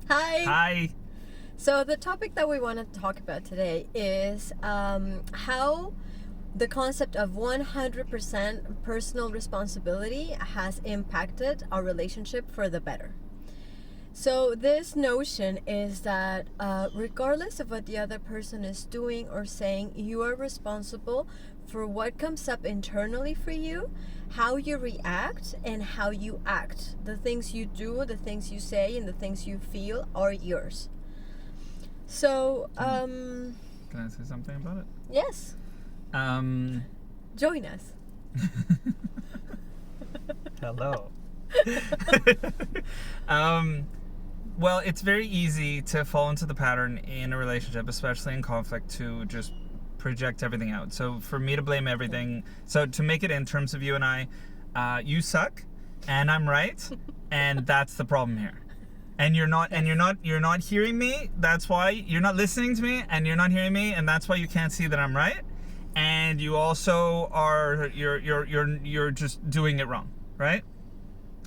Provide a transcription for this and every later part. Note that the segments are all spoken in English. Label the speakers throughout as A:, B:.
A: Hi.
B: Hi.
A: So the topic that we want to talk about today is how the concept of 100% personal responsibility has impacted our relationship for the better. So this notion is that regardless of what the other person is doing or saying, you are responsible for what comes up internally for you, how you react, and how you act. The things you do, the things you say, and the things you feel are yours. So,
B: Can I say something about it?
A: yes, join us.
B: Hello. Well, it's very easy to fall into the pattern in a relationship, especially in conflict, to just project everything out. So for me to blame everything, so to make it in terms of you and I, you suck, and I'm right, and that's the problem here. And you're not hearing me. That's why you're not listening to me, and you're not hearing me, and that's why you can't see that I'm right. And you also are you're just doing it wrong, right?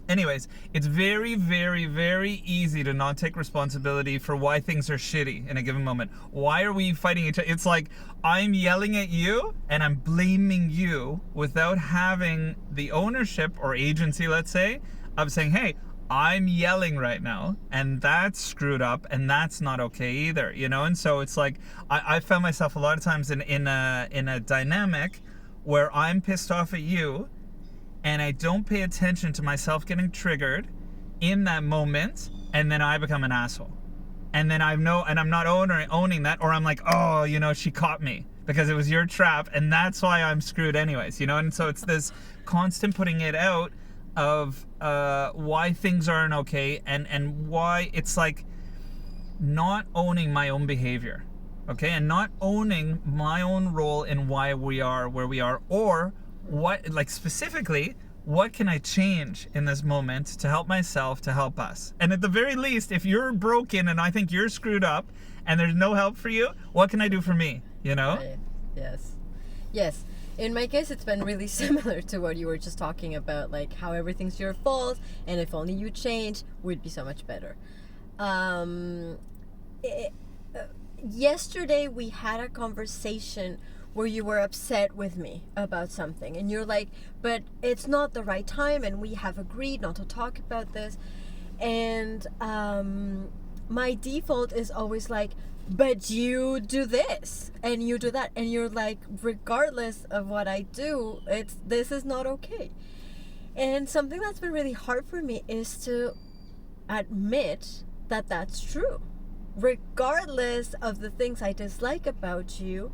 B: Anyways, it's very, very, very easy to not take responsibility for why things are shitty in a given moment. Why are we fighting each other? It's like I'm yelling at you and I'm blaming you without having the ownership or agency, let's say, of saying, hey, I'm yelling right now and that's screwed up and that's not okay either, you know? And so it's like I found myself a lot of times in a dynamic where I'm pissed off at you and I don't pay attention to myself getting triggered in that moment, and then I become an asshole. And then I'm not owning that, or I'm like, oh, she caught me because it was your trap, and that's why I'm screwed anyways, And so it's this constant putting it out of why things aren't okay, and why it's like not owning my own behavior, okay, and not owning my own role in why we are where we are, or what, like specifically, what can I change in this moment to help myself, to help us? And at the very least, if you're broken and I think you're screwed up and there's no help for you, what can I do for me,
A: Right. Yes. In my case, it's been really similar to what you were just talking about, like how everything's your fault, and if only you change, we'd be so much better. Yesterday, we had a conversation where you were upset with me about something, and you're like, but it's not the right time, and we have agreed not to talk about this. And my default is always like, but you do this and you do that, and you're like, regardless of what I do, this is not okay. And something that's been really hard for me is to admit that that's true. Regardless of the things I dislike about you,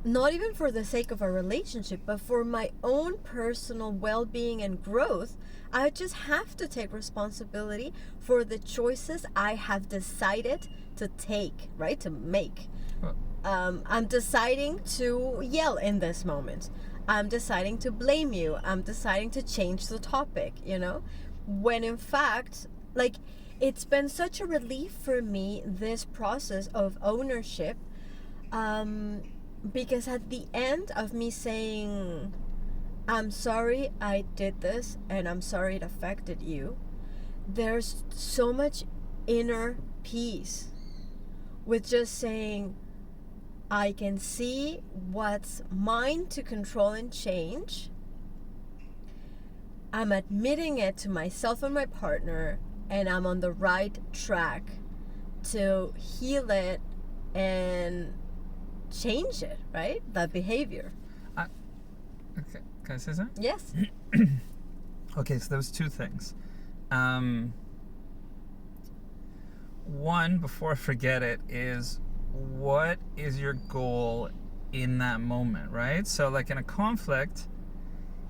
A: not even for the sake of our relationship, but for my own personal well-being and growth, I just have to take responsibility for the choices I have decided to take, right? To make. I'm deciding to yell in this moment. I'm deciding to blame you. I'm deciding to change the topic, When in fact, like, it's been such a relief for me, this process of ownership, because at the end of me saying, I'm sorry I did this and I'm sorry it affected you, there's so much inner peace with just saying, I can see what's mine to control and change. I'm admitting it to myself and my partner, and I'm on the right track to heal it and change it, right? That behavior.
B: Okay, can I say something?
A: Yes.
B: Okay, so those two things. One, before I forget it, is what is your goal in that moment, right? So like in a conflict,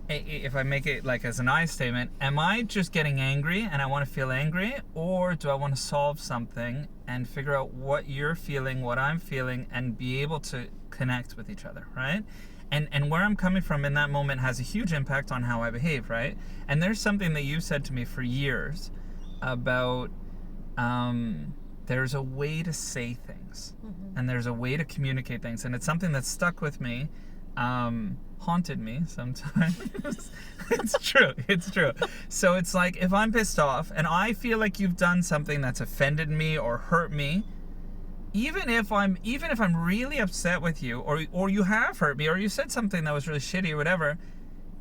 B: if I make it like as an I statement, am I just getting angry and I want to feel angry, or do I want to solve something and figure out what you're feeling, what I'm feeling, and be able to connect with each other, right? And where I'm coming from in that moment has a huge impact on how I behave, right? And there's something that you've said to me for years about there's a way to say things, and there's a way to communicate things, and it's something that's stuck with me haunted me sometimes. It's true. So it's like, if I'm pissed off and I feel like you've done something that's offended me or hurt me, even if I'm really upset with you, or you have hurt me, or you said something that was really shitty or whatever,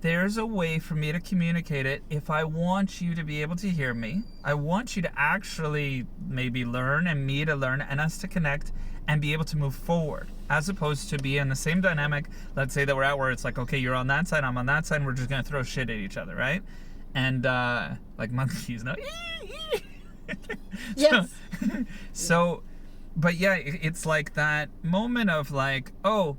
B: there's a way for me to communicate it. If I want you to be able to hear me, I want you to actually maybe learn and me to learn and us to connect and be able to move forward, as opposed to be in the same dynamic. Let's say that we're at where it's like, okay, you're on that side, I'm on that side, and we're just gonna throw shit at each other, right? And like monkeys, no?
A: Yes.
B: So, but yeah, it's like that moment of like, oh,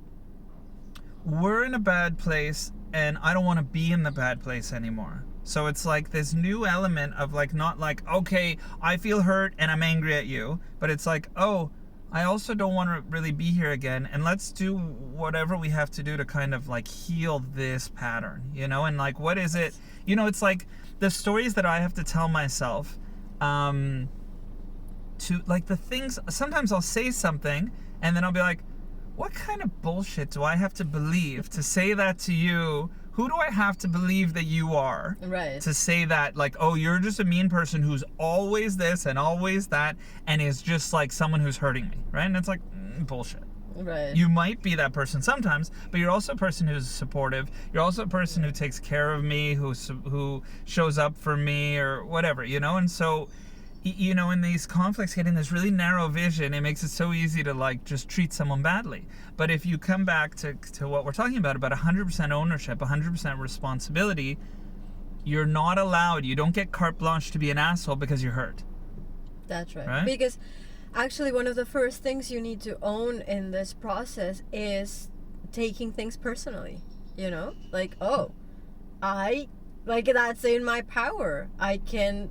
B: we're in a bad place and I don't want to be in the bad place anymore. So it's like this new element of like, not like, okay, I feel hurt and I'm angry at you, but it's like, oh, I also don't want to really be here again, and let's do whatever we have to do to kind of like heal this pattern, you know? And like, what is it? You know, it's like the stories that I have to tell myself, to like the things, sometimes I'll say something and then I'll be like, what kind of bullshit do I have to believe to say that to you? Who do I have to believe that you are?
A: Right.
B: To say that, like, oh, you're just a mean person who's always this and always that, and is just like someone who's hurting me, right? And it's like, bullshit.
A: Right.
B: You might be that person sometimes, but you're also a person who's supportive. You're also a person who takes care of me, who shows up for me or whatever, you know? And so, you know, in these conflicts, getting this really narrow vision, it makes it so easy to like just treat someone badly. But if you come back to what we're talking about 100% ownership, 100% responsibility, you're not allowed, you don't get carte blanche to be an asshole because you're hurt.
A: That's right.
B: Right?
A: Because actually one of the first things you need to own in this process is taking things personally, you know? Like, oh, that's in my power. I can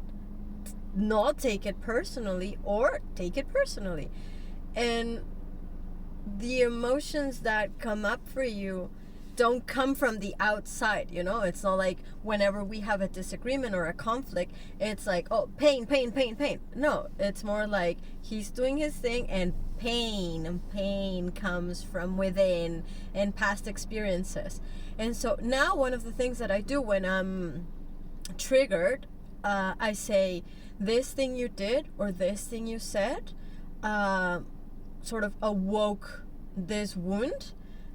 A: not take it personally or take it personally. And the emotions that come up for you don't come from the outside, you know? It's not like whenever we have a disagreement or a conflict, it's like, oh, pain. No, it's more like he's doing his thing, and pain comes from within and past experiences. And so now one of the things that I do when I'm triggered, I say, this thing you did or this thing you said sort of awoke this wound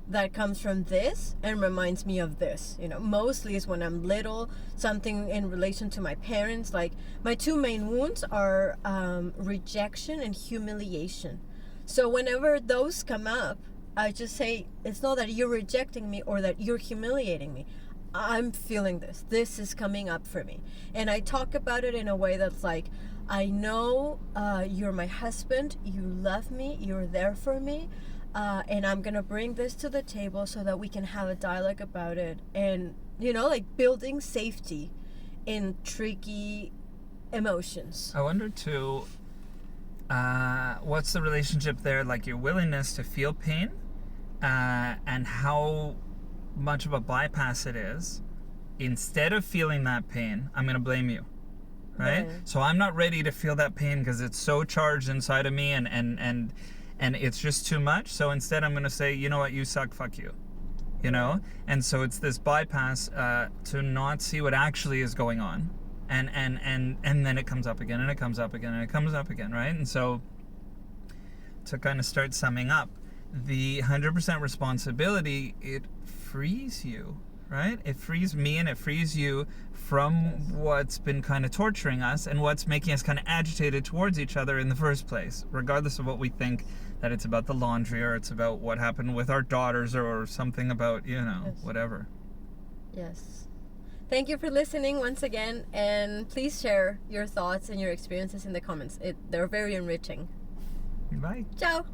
A: that comes from this and reminds me of this. You know, mostly is when I'm little, something in relation to my parents. Like, my two main wounds are rejection and humiliation. So whenever those come up, I just say, it's not that you're rejecting me or that you're humiliating me. I'm feeling this. This is coming up for me. And I talk about it in a way that's like, I know you're my husband. You love me. You're there for me. And I'm going to bring this to the table so that we can have a dialogue about it. And, you know, like building safety in tricky emotions.
B: I wonder too, what's the relationship there, like your willingness to feel pain and how much of a bypass it is. Instead of feeling that pain, I'm going to blame you, right? So I'm not ready to feel that pain because it's so charged inside of me and it's just too much. So instead I'm going to say, you know what, you suck, fuck you, you know? And so it's this bypass to not see what actually is going on, and then it comes up again, and it comes up again, and it comes up again, right? And so to kind of start summing up, the 100% responsibility, it frees you, right? It frees me and it frees you from what's been kind of torturing us and what's making us kind of agitated towards each other in the first place, regardless of what we think that it's about the laundry or it's about what happened with our daughters or something about, you know, whatever.
A: Yes. Thank you for listening once again, and please share your thoughts and your experiences in the comments. They're very enriching.
B: Bye.
A: Ciao.